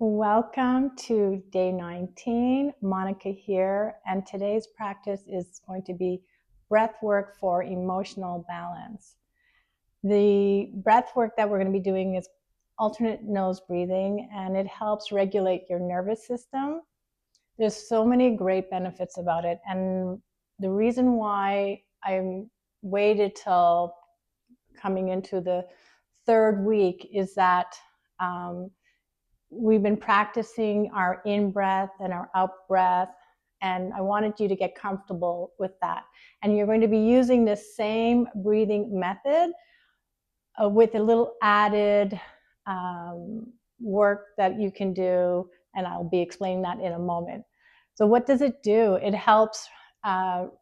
Welcome to day 19. Monica here, and today's practice is going to be breath work for emotional balance. The breath work that we're going to be doing is alternate nose breathing, and it helps regulate your nervous system. There's so many great benefits about it, and the reason why I waited till coming into the third week is that we've been practicing our in breath and our out breath, and I wanted you to get comfortable with that. And you're going to be using this same breathing method with a little added work that you can do, and I'll be explaining that in a moment. So what does it do? It helps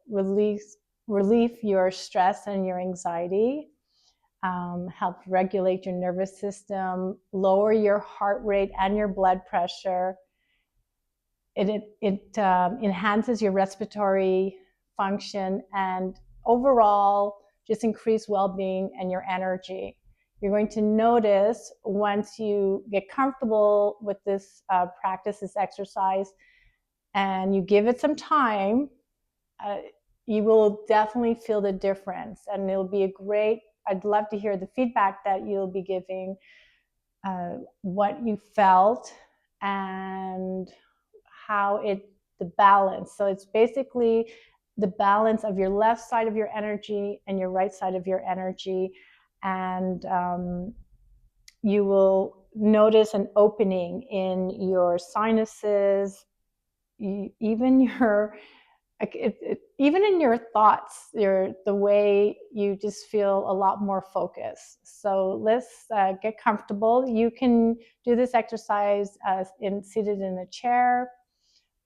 relieve your stress and your anxiety. Help regulate your nervous system, lower your heart rate and your blood pressure. It enhances your respiratory function and overall just increase well-being and your energy. You're going to notice once you get comfortable with this practice, this exercise, and you give it some time, you will definitely feel the difference, and it'll be a great, I'd love to hear the feedback that you'll be giving, what you felt and how the balance. So it's basically the balance of your left side of your energy and your right side of your energy. And you will notice an opening in your sinuses, even in your thoughts, the way you just feel a lot more focused. So let's get comfortable. You can do this exercise seated in a chair,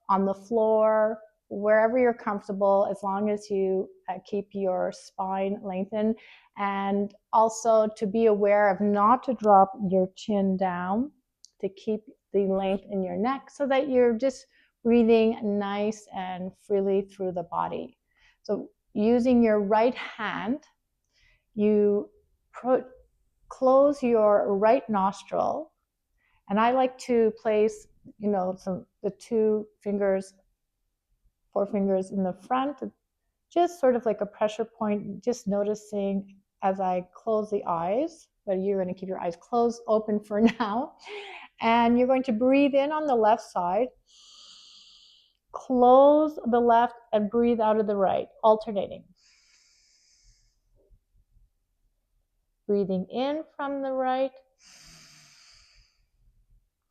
on the floor, wherever you're comfortable, as long as you keep your spine lengthened. And also to be aware of not to drop your chin down, to keep the length in your neck so that you're just breathing nice and freely through the body. So using your right hand, you close your right nostril, and I like to place, the four fingers in the front, just sort of like a pressure point, just noticing as I close the eyes, but you're going to keep your eyes closed, open for now. And you're going to breathe in on the left side, close the left, and breathe out of the right, alternating. Breathing in from the right,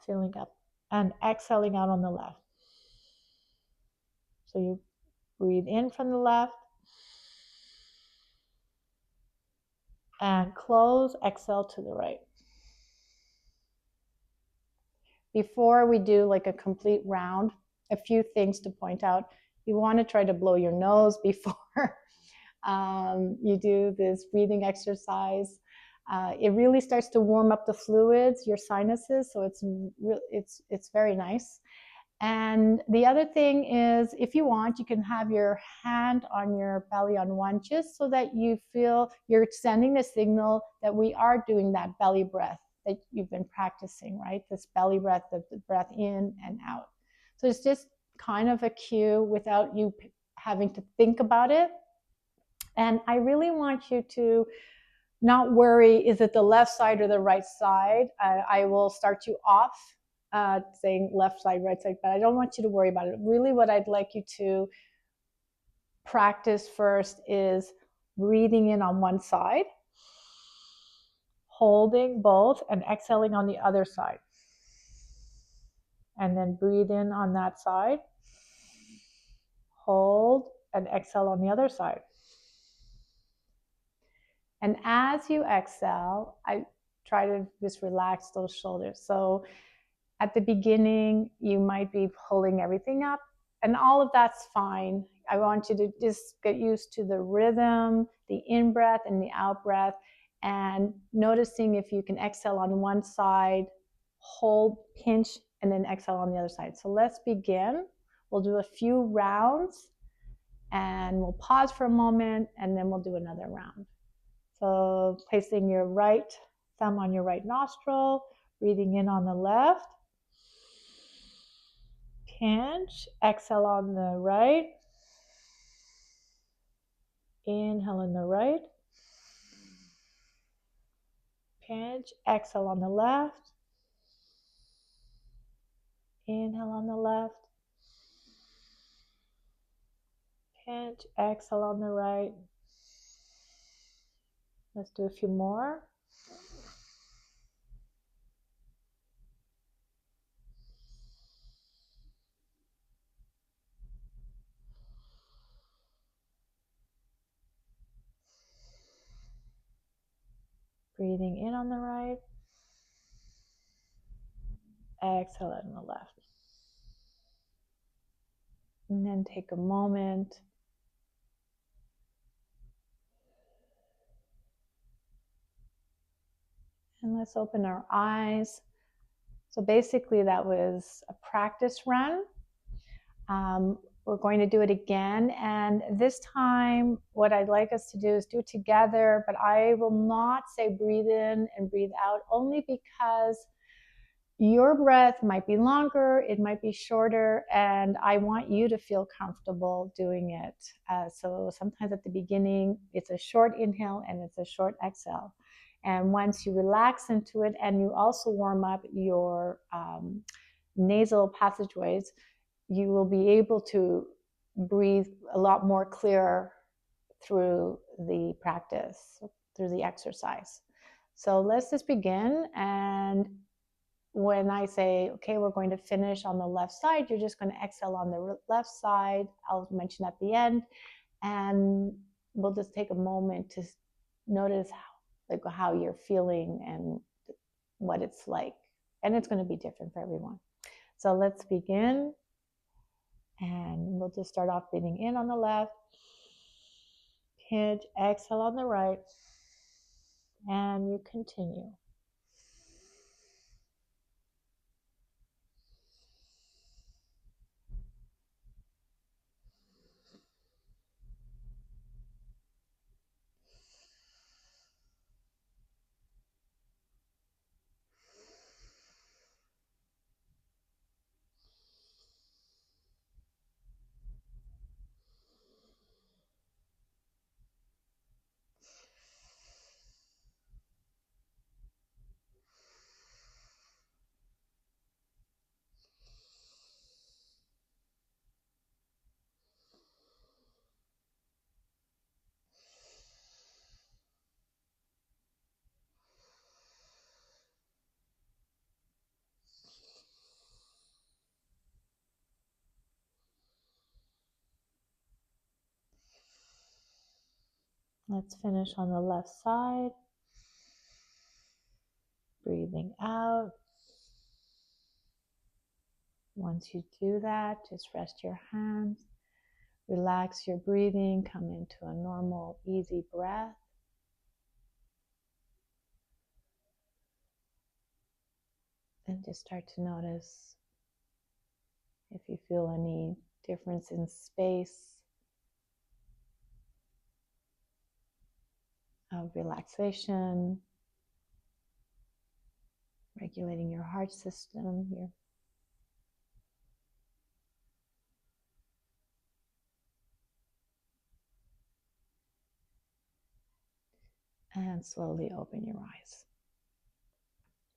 filling up, and exhaling out on the left. So you breathe in from the left, and close, exhale to the right. Before we do like a complete round, a few things to point out. You want to try to blow your nose before you do this breathing exercise. It really starts to warm up the fluids, your sinuses, so it's very nice. And the other thing is, if you want, you can have your hand on your belly on one, just so that you feel you're sending the signal that we are doing that belly breath that you've been practicing, right? This belly breath, the breath in and out. So it's just kind of a cue without you having to think about it. And I really want you to not worry, is it the left side or the right side? I will start you off saying left side, right side, but I don't want you to worry about it. Really, what I'd like you to practice first is breathing in on one side, holding both, and exhaling on the other side. And then breathe in on that side, hold, and exhale on the other side. And as you exhale, I try to just relax those shoulders. So at the beginning, you might be pulling everything up, and all of that's fine. I want you to just get used to the rhythm, the in-breath and the out-breath, and noticing if you can exhale on one side, hold, pinch, and then exhale on the other side. So let's begin. We'll do a few rounds, and we'll pause for a moment, and then we'll do another round. So placing your right thumb on your right nostril, breathing in on the left, Pinch, exhale on the right. Inhale on the right. Pinch, exhale on the left. Inhale on the left. Pinch, exhale on the right. Let's do a few more. Breathing in on the right. Exhale on the left. And then take a moment and let's open our eyes. So basically that was a practice run. We're going to do it again, and this time what I'd like us to do is do it together, but I will not say breathe in and breathe out, only because your breath might be longer, it might be shorter, and I want you to feel comfortable doing it. So sometimes at the beginning, it's a short inhale and it's a short exhale. And once you relax into it and you also warm up your nasal passageways, you will be able to breathe a lot more clear through the practice, through the exercise. So let's just begin. And when I say, okay, we're going to finish on the left side, you're just going to exhale on the left side. I'll mention at the end. And we'll just take a moment to notice how you're feeling and what it's like. And it's going to be different for everyone. So let's begin. And we'll just start off breathing in on the left. Pinch, exhale on the right. And you continue. Let's finish on the left side. Breathing out. Once you do that, just rest your hands. Relax your breathing. Come into a normal, easy breath. And just start to notice if you feel any difference in space of relaxation, regulating your heart system, and slowly open your eyes.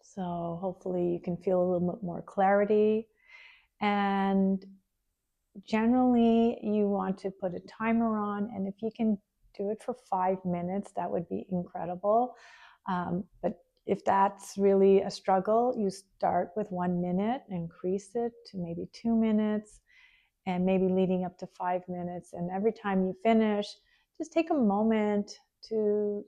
So hopefully you can feel a little bit more clarity. And generally you want to put a timer on, and if you can do it for 5 minutes, that would be incredible. But if that's really a struggle, you start with 1 minute, increase it to maybe 2 minutes, and maybe leading up to 5 minutes. And every time you finish, just take a moment to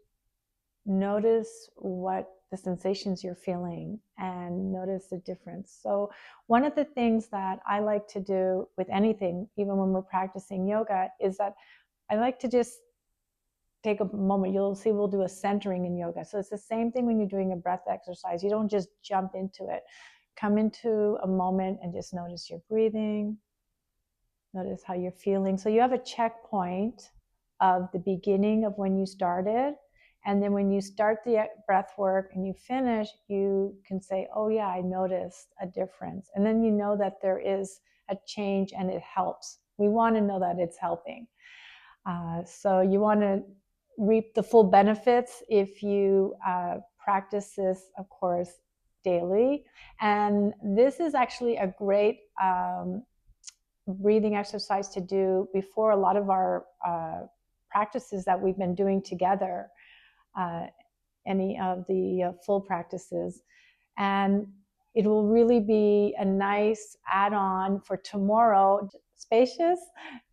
notice what the sensations you're feeling and notice the difference. So one of the things that I like to do with anything, even when we're practicing yoga, is that I like to just take a moment. You'll see we'll do a centering in yoga. So it's the same thing when you're doing a breath exercise. You don't just jump into it. Come into a moment and just notice your breathing. Notice how you're feeling. So you have a checkpoint of the beginning of when you started. And then when you start the breath work and you finish, you can say, oh yeah, I noticed a difference. And then you know that there is a change and it helps. We want to know that it's helping. So you want to reap the full benefits if you practice this, of course, daily. And this is actually a great breathing exercise to do before a lot of our practices that we've been doing together, any of the full practices. And it will really be a nice add-on for tomorrow. Spacious,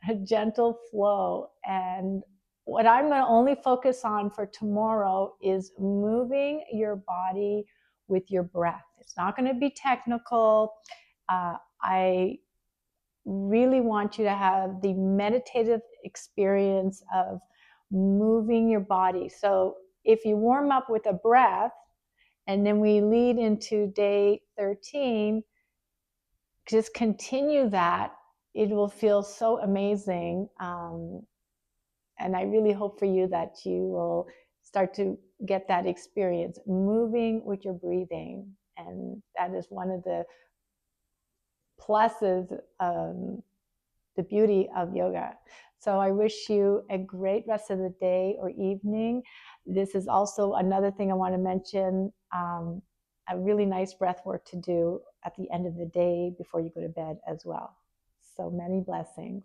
a gentle flow. And what I'm going to only focus on for tomorrow is moving your body with your breath. It's not going to be technical. I really want you to have the meditative experience of moving your body. So if you warm up with a breath, and then we lead into day 13, just continue that. It will feel so amazing. And I really hope for you that you will start to get that experience, moving with your breathing. And that is one of the pluses, the beauty of yoga. So I wish you a great rest of the day or evening. This is also another thing I want to mention, a really nice breath work to do at the end of the day before you go to bed as well. So many blessings.